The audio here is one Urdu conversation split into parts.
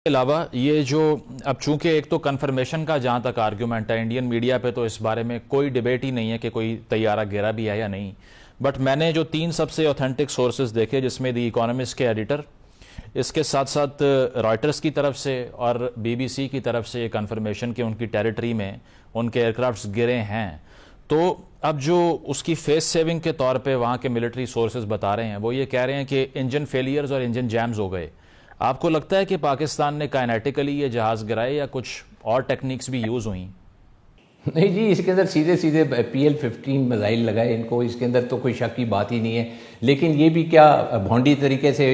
کے علاوہ یہ جو اب چونکہ ایک تو کنفرمیشن کا جہاں تک آرگیومنٹ ہے انڈین میڈیا پہ، تو اس بارے میں کوئی ڈیبیٹ ہی نہیں ہے کہ کوئی طیارہ گرا بھی ہے یا نہیں، بٹ میں نے جو 3 سب سے اوتھینٹک سورسز دیکھے، جس میں دی اکانومسٹ کے ایڈیٹر، اس کے ساتھ ساتھ رائٹرز کی طرف سے اور بی بی سی کی طرف سے یہ کنفرمیشن کہ ان کی ٹیریٹری میں ان کے ایئرکرافٹس گرے ہیں، تو اب جو اس کی فیس سیونگ کے طور پہ وہاں کے ملٹری سورسز بتا رہے ہیں، وہ یہ کہہ رہے ہیں کہ انجن فیلیئرز اور انجن جیمز ہو گئے۔ آپ کو لگتا ہے کہ پاکستان نے کائنیٹیکلی یہ جہاز گرائے یا کچھ اور ٹیکنیکس بھی یوز ہوئیں؟ نہیں جی، اس کے اندر سیدھے PL-15 میزائل لگائے ان کو، اس کے اندر تو کوئی شک کی بات ہی نہیں ہے۔ لیکن یہ بھی کیا بھونڈی طریقے سے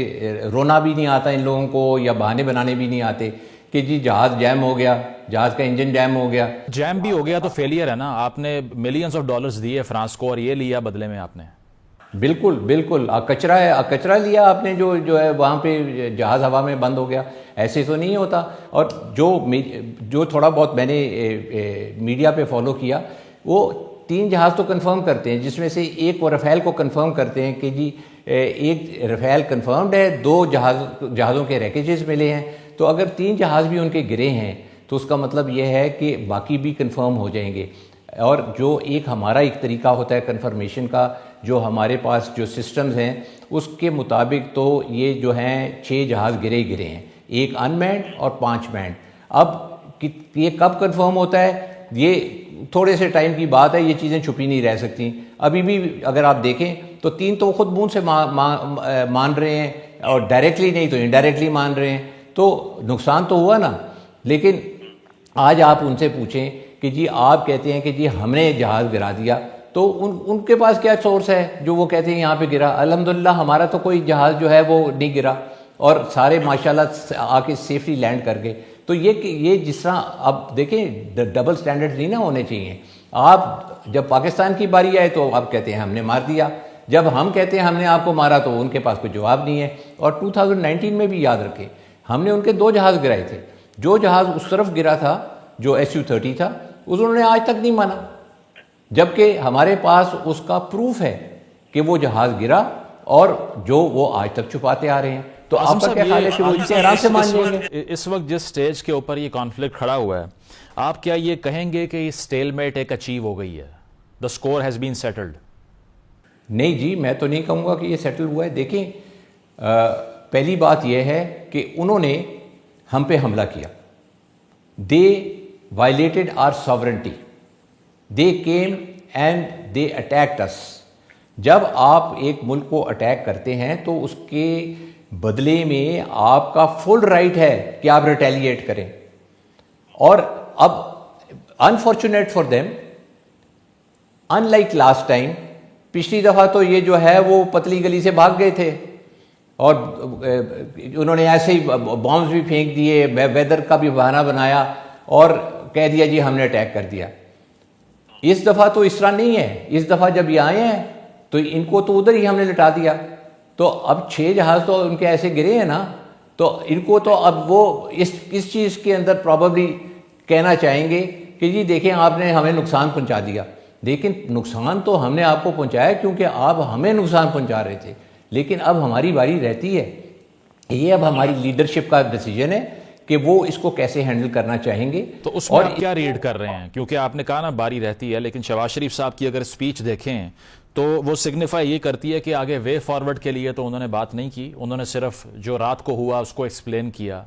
رونا بھی نہیں آتا ان لوگوں کو، یا بہانے بنانے بھی نہیں آتے کہ جی جہاز جیم ہو گیا، جہاز کا انجن جیم ہو گیا۔ جیم بھی ہو گیا تو فیلئر ہے نا، آپ نے ملینز آف ڈالرز دیے فرانس کو اور یہ لیا بدلے میں آپ نے۔ بالکل بالکل، کچرا ہے، کچرا لیا آپ نے، جو ہے وہاں پہ جہاز ہوا میں بند ہو گیا، ایسے تو نہیں ہوتا۔ اور جو تھوڑا بہت میں نے میڈیا پہ فالو کیا، وہ 3 جہاز تو کنفرم کرتے ہیں، جس میں سے ایک وہ رفیل کو کنفرم کرتے ہیں کہ جی ایک رفیل کنفرمڈ ہے، 2 جہازوں کے ریکیجز ملے ہیں۔ تو اگر 3 جہاز بھی ان کے گرے ہیں تو اس کا مطلب یہ ہے کہ باقی بھی کنفرم ہو جائیں گے۔ اور جو ہمارا ایک طریقہ ہوتا ہے کنفرمیشن کا، جو ہمارے پاس جو سسٹمز ہیں، اس کے مطابق تو یہ جو ہیں 6 جہاز گرے ہیں، 1 ان مینڈ اور 5 مینڈ۔ اب یہ کب کنفرم ہوتا ہے؟ یہ تھوڑے سے ٹائم کی بات ہے، یہ چیزیں چھپی نہیں رہ سکتی۔ ابھی بھی اگر آپ دیکھیں تو 3 تو خود منہ سے مان رہے ہیں، اور ڈائریکٹلی نہیں تو انڈائریکٹلی مان رہے ہیں، تو نقصان تو ہوا نا۔ لیکن آج آپ ان سے پوچھیں کہ جی آپ کہتے ہیں کہ جی ہم نے جہاز گرا دیا، تو ان کے پاس کیا سورس ہے جو وہ کہتے ہیں یہاں پہ گرا؟ الحمدللہ ہمارا تو کوئی جہاز جو ہے وہ نہیں گرا، اور سارے ماشاءاللہ آ کے سیفلی لینڈ کر گئے۔ تو یہ جس طرح اب دیکھیں، ڈبل سٹینڈرڈ نہیں نا ہونے چاہیے۔ آپ جب پاکستان کی باری آئے تو آپ کہتے ہیں ہم نے مار دیا، جب ہم کہتے ہیں ہم نے آپ کو مارا تو ان کے پاس کوئی جواب نہیں ہے۔ اور 2019 میں بھی یاد رکھیں، ہم نے ان کے 2 جہاز گرائے تھے۔ جو جہاز اس طرف گرا تھا، جو SU-30 تھا، انہوں نے آج تک نہیں مانا، جبکہ ہمارے پاس اس کا پروف ہے کہ وہ جہاز گرا، اور جو وہ آج تک چھپاتے آ رہے ہیں۔ تو آپ کا کیا خیال ہے کہ وہ اتنے آرام سے مان جائیں گے؟ اس وقت جس سٹیج کے اوپر یہ کانفلکٹ کھڑا ہوا ہے، آپ کیا یہ کہیں گے کہ یہ سٹیل میٹ ایک اچیو ہو گئی ہے؟ The score has been settled؟ نہیں جی، میں تو نہیں کہوں گا کہ یہ سیٹل ہوا ہے۔ دیکھیں، پہلی بات یہ ہے کہ انہوں نے ہم پہ حملہ کیا، they violated our sovereignty, they came and they attacked us۔ جب آپ ایک ملک کو اٹیک کرتے ہیں تو اس کے بدلے میں آپ کا فل رائٹ ہے کہ آپ ریٹیلیٹ کریں۔ اور اب unfortunate for them, in like last time, پچھلی دفعہ تو یہ جو ہے وہ پتلی گلی سے بھاگ گئے تھے، اور انہوں نے ایسے ہی بامبز بھی پھینک دیے، ویدر کا بھی بہانہ بنایا، اور کہہ دیا جی ہم نے اٹیک کر دیا۔ اس دفعہ تو اس طرح نہیں ہے، اس دفعہ جب یہ آئے ہیں تو ان کو تو ادھر ہی ہم نے لٹا دیا۔ تو اب 6 جہاز تو ان کے ایسے گرے ہیں نا، تو ان کو تو اب وہ اس چیز کے اندر پروبیبلی کہنا چاہیں گے کہ جی دیکھیں آپ نے ہمیں نقصان پہنچا دیا۔ لیکن نقصان تو ہم نے آپ کو پہنچایا کیونکہ آپ ہمیں نقصان پہنچا رہے تھے، لیکن اب ہماری باری رہتی ہے۔ یہ اب ہماری لیڈرشپ کا ڈیسیجن ہے کہ وہ اس کو کیسے ہینڈل کرنا چاہیں گے۔ تو اس میں آپ کیا ریڈ کر رہے ہیں؟ کیونکہ آپ نے کہا نا باری رہتی ہے، لیکن شہباز شریف صاحب کی اگر سپیچ دیکھیں تو وہ سگنیفائی یہ کرتی ہے کہ آگے وے فارورڈ کے لیے تو انہوں نے بات نہیں کی، انہوں نے صرف جو رات کو ہوا اس کو ایکسپلین کیا،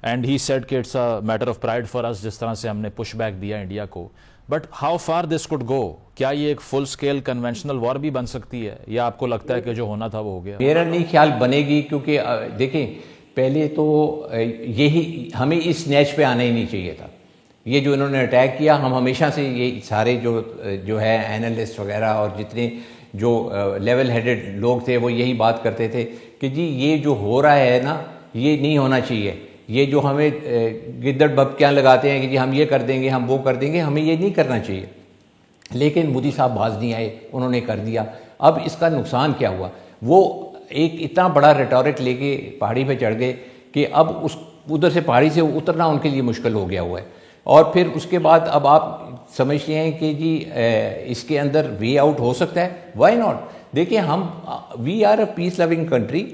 اینڈ ہی سیڈ کہ it's a matter of pride for us, جس طرح سے ہم نے پش بیک دیا انڈیا کو۔ But how far this could go? کیا یہ ایک فل سکیل کنونشنل وار بھی بن سکتی ہے، یا آپ کو لگتا ہے کہ جو ہونا تھا وہ ہو گیا؟ میرا نہیں خیال بنے گی، کیونکہ دیکھیں پہلے تو یہی ہمیں اس نیچ پہ آنا ہی نہیں چاہیے تھا۔ یہ جو انہوں نے اٹیک کیا، ہم ہمیشہ سے یہ سارے جو ہے اینالسٹ وغیرہ اور جتنے جو لیول ہیڈڈ لوگ تھے وہ یہی بات کرتے تھے کہ جی یہ جو ہو رہا ہے نا، یہ نہیں ہونا چاہیے۔ یہ جو ہمیں گدڑ بھبکیاں لگاتے ہیں کہ جی ہم یہ کر دیں گے، ہم وہ کر دیں گے، ہمیں یہ نہیں کرنا چاہیے۔ لیکن مودی صاحب باز نہیں آئے، انہوں نے کر دیا۔ اب اس کا نقصان کیا ہوا؟ وہ ایک اتنا بڑا ریٹورک لے کے پہاڑی پہ چڑھ گئے کہ اب ادھر سے پہاڑی سے اترنا ان کے لیے مشکل ہو گیا ہوا ہے۔ اور پھر اس کے بعد اب آپ سمجھتے ہیں کہ جی اس کے اندر وے آؤٹ ہو سکتا ہے، وائی ناٹ؟ دیکھیں، ہم we are a peace loving country,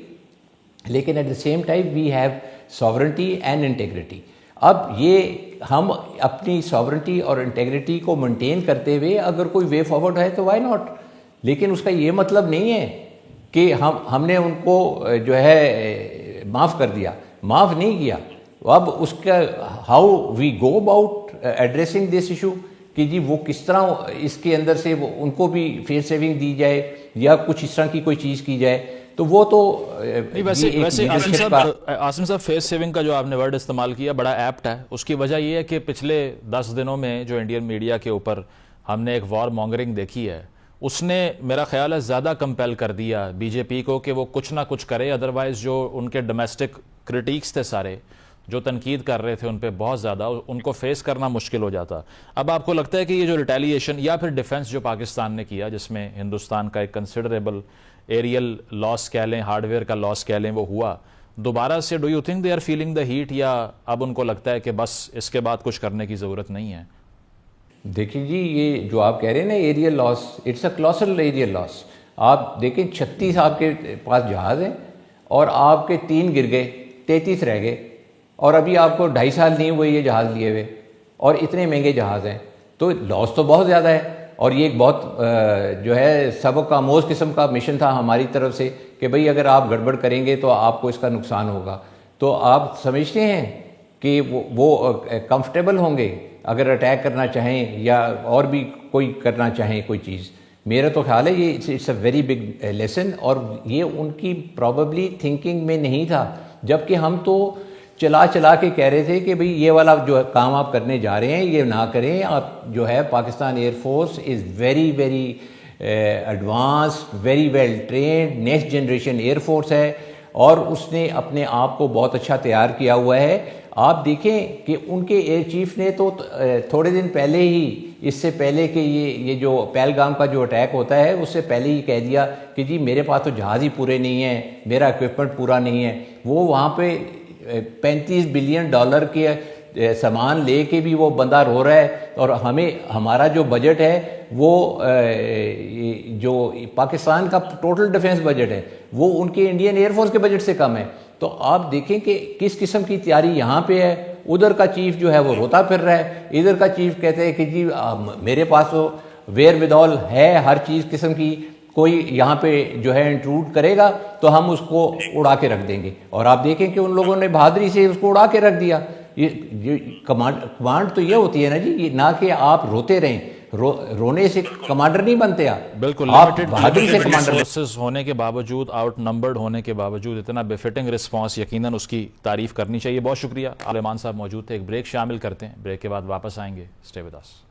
لیکن at the same time we have sovereignty and integrity. اب یہ ہم اپنی ساورنٹی اور انٹیگریٹی کو مینٹین کرتے ہوئے اگر کوئی وے فارورڈ ہے تو وائی ناٹ, لیکن اس کا یہ مطلب نہیں ہے کہ ہم نے ان کو جو ہے معاف کر دیا, معاف نہیں کیا. اب اس کا how we go about addressing this issue, کہ جی وہ کس طرح اس کے اندر سے ان کو بھی فیس سیونگ دی جائے یا کچھ اس طرح کی کوئی چیز کی جائے, تو وہ تو ویسے عاصم صاحب فیس سیونگ کا جو آپ نے ورڈ استعمال کیا بڑا ایپٹ ہے. اس کی وجہ یہ ہے کہ پچھلے 10 دنوں میں جو انڈین میڈیا کے اوپر ہم نے ایک وار مانگرنگ دیکھی ہے, اس نے میرا خیال ہے زیادہ کمپیل کر دیا بی جے پی کو کہ وہ کچھ نہ کچھ کرے, ادروائز جو ان کے ڈومیسٹک کرٹیکس تھے سارے جو تنقید کر رہے تھے ان پہ بہت زیادہ ان کو فیس کرنا مشکل ہو جاتا. اب آپ کو لگتا ہے کہ یہ جو ریٹیلیشن یا پھر ڈیفنس جو پاکستان نے کیا, جس میں ہندوستان کا ایک کنسیڈریبل ایریل لاس کہہ لیں, ہارڈ ویئر کا لاس کہہ لیں, وہ ہوا دوبارہ سے, do you think they are feeling the heat, یا اب ان کو لگتا ہے کہ بس اس کے بعد کچھ کرنے کی ضرورت نہیں ہے؟ دیکھیں جی, یہ جو آپ کہہ رہے ہیں نا aerial loss, it's a colossal aerial loss. آپ دیکھیں 36 آپ کے پاس جہاز ہیں اور آپ کے 3 گر گئے, 33 رہ گئے, اور ابھی آپ کو 2.5 سال نہیں ہوئے یہ جہاز لیے ہوئے, اور اتنے مہنگے جہاز ہیں, تو لاس تو بہت زیادہ ہے. اور یہ ایک بہت جو ہے سبق آموز قسم کا مشن تھا ہماری طرف سے کہ بھئی اگر آپ گڑبڑ کریں گے تو آپ کو اس کا نقصان ہوگا. تو آپ سمجھتے ہیں کہ وہ کمفرٹیبل ہوں گے اگر اٹیک کرنا چاہیں یا اور بھی کوئی کرنا چاہیں کوئی چیز؟ میرا تو خیال ہے یہ it's a very big lesson, اور یہ ان کی پرابیبلی تھنکنگ میں نہیں تھا, جبکہ ہم تو چلا کے کہہ رہے تھے کہ بھئی یہ والا جو کام آپ کرنے جا رہے ہیں یہ نہ کریں. آپ جو ہے Pakistan air force is very very advanced, very well trained, next generation air force ہے, اور اس نے اپنے آپ کو بہت اچھا تیار کیا ہوا ہے. آپ دیکھیں کہ ان کے ایئر چیف نے تو تھوڑے دن پہلے ہی, اس سے پہلے کہ یہ جو پہلگام کا جو اٹیک ہوتا ہے اس سے پہلے ہی کہہ دیا کہ جی میرے پاس تو جہاز ہی پورے نہیں ہیں, میرا اکوپمنٹ پورا نہیں ہے. وہ وہاں پہ $35 بلین کے سامان لے کے بھی وہ بندہ رو رہا ہے, اور ہمارا جو بجٹ ہے وہ جو پاکستان کا ٹوٹل ڈیفنس بجٹ ہے وہ ان کے انڈین ایئر فورس کے بجٹ سے کم ہے. تو آپ دیکھیں کہ کس قسم کی تیاری یہاں پہ ہے. ادھر کا چیف جو ہے وہ روتا پھر رہا ہے, ادھر کا چیف کہتے ہیں کہ جی میرے پاس تو ویئر ود آل ہے ہر چیز قسم کی, کوئی یہاں پہ جو ہے انٹروڈ کرے گا تو ہم اس کو اڑا کے رکھ دیں گے. اور آپ دیکھیں کہ ان لوگوں نے بہادری سے اس کو اڑا کے رکھ دیا. یہ کمانڈ تو یہ ہوتی ہے نا جی, نہ کہ آپ روتے رہیں, رونے سے کمانڈر نہیں بنتے. بالکل بہادری سے کمانڈر ریسورسز ہونے کے باوجود, آؤٹ نمبرڈ ہونے کے باوجود اتنا بفٹنگ رسپانس, یقیناً اس کی تعریف کرنی چاہیے. بہت شکریہ. سلیمان صاحب موجود تھے. ایک بریک شامل کرتے ہیں, بریک کے بعد واپس آئیں گے. Stay with us.